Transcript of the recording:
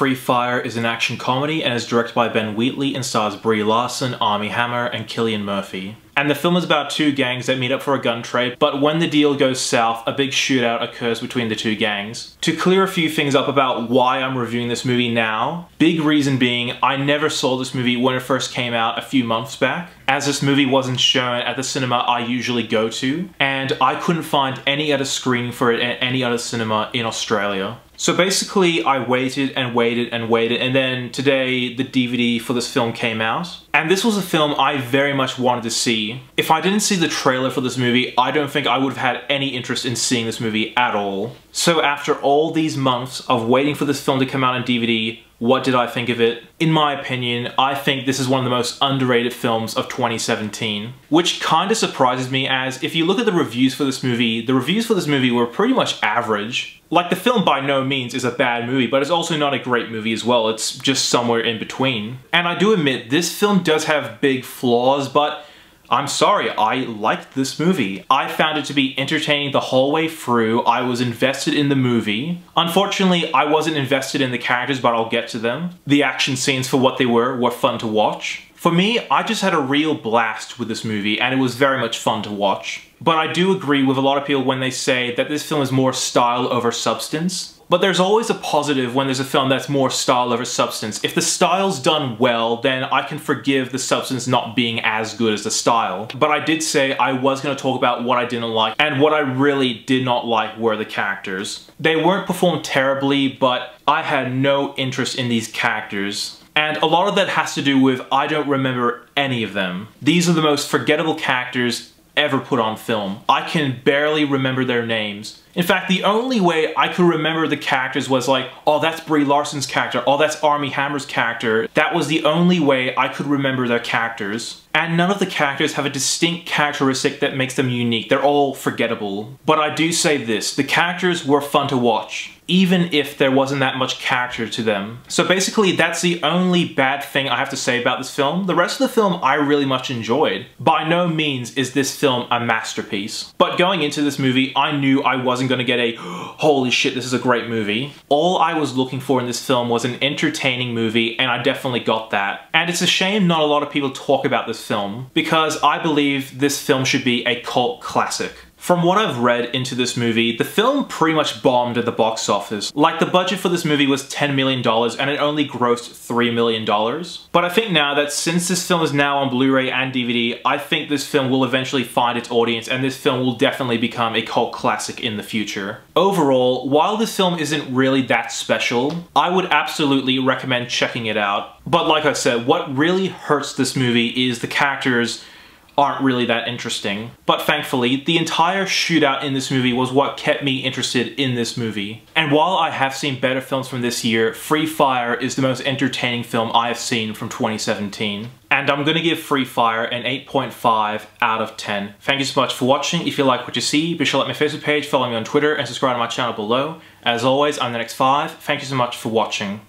Free Fire is an action comedy and is directed by Ben Wheatley and stars Brie Larson, Armie Hammer, and Cillian Murphy. And the film is about two gangs that meet up for a gun trade, but when the deal goes south, a big shootout occurs between the two gangs. To clear a few things up about why I'm reviewing this movie now, big reason being, I never saw this movie when it first came out a few months back, as this movie wasn't shown at the cinema I usually go to, and I couldn't find any other screening for it at any other cinema in Australia. So basically, I waited and waited and waited, and then today the DVD for this film came out. And this was a film I very much wanted to see. If I didn't see the trailer for this movie, I don't think I would have had any interest in seeing this movie at all. So after all these months of waiting for this film to come out on DVD, what did I think of it? In my opinion, I think this is one of the most underrated films of 2017. Which kinda surprises me, as if you look at the reviews for this movie, the reviews for this movie were pretty much average. Like, the film by no means is a bad movie, but it's also not a great movie as well. It's just somewhere in between. And I do admit, this film does have big flaws, but I'm sorry, I liked this movie. I found it to be entertaining the whole way through. I was invested in the movie. Unfortunately, I wasn't invested in the characters, but I'll get to them. The action scenes, for what they were fun to watch. For me, I just had a real blast with this movie, and it was very much fun to watch. But I do agree with a lot of people when they say that this film is more style over substance. But there's always a positive when there's a film that's more style over substance. If the style's done well, then I can forgive the substance not being as good as the style. But I did say I was going to talk about what I didn't like, and what I really did not like were the characters. They weren't performed terribly, but I had no interest in these characters. And a lot of that has to do with I don't remember any of them. These are the most forgettable characters ever put on film. I can barely remember their names. In fact, the only way I could remember the characters was like, oh, that's Brie Larson's character, oh, that's Armie Hammer's character. That was the only way I could remember their characters. And none of the characters have a distinct characteristic that makes them unique. They're all forgettable. But I do say this, the characters were fun to watch, even if there wasn't that much character to them. So basically, that's the only bad thing I have to say about this film. The rest of the film I really much enjoyed. By no means is this film a masterpiece. But going into this movie, I knew I wasn't going to get a, holy shit, this is a great movie. All I was looking for in this film was an entertaining movie, and I definitely got that. And it's a shame not a lot of people talk about this film, because I believe this film should be a cult classic. From what I've read into this movie, the film pretty much bombed at the box office. Like, the budget for this movie was $10 million and it only grossed $3 million. But I think now that since this film is now on Blu-ray and DVD, I think this film will eventually find its audience, and this film will definitely become a cult classic in the future. Overall, while this film isn't really that special, I would absolutely recommend checking it out. But like I said, what really hurts this movie is the characters aren't really that interesting. But thankfully, the entire shootout in this movie was what kept me interested in this movie. And while I have seen better films from this year, Free Fire is the most entertaining film I have seen from 2017. And I'm gonna give Free Fire an 8.5 out of 10. Thank you so much for watching. If you like what you see, be sure to like my Facebook page, follow me on Twitter, and subscribe to my channel below. As always, I'm NETX5. Thank you so much for watching.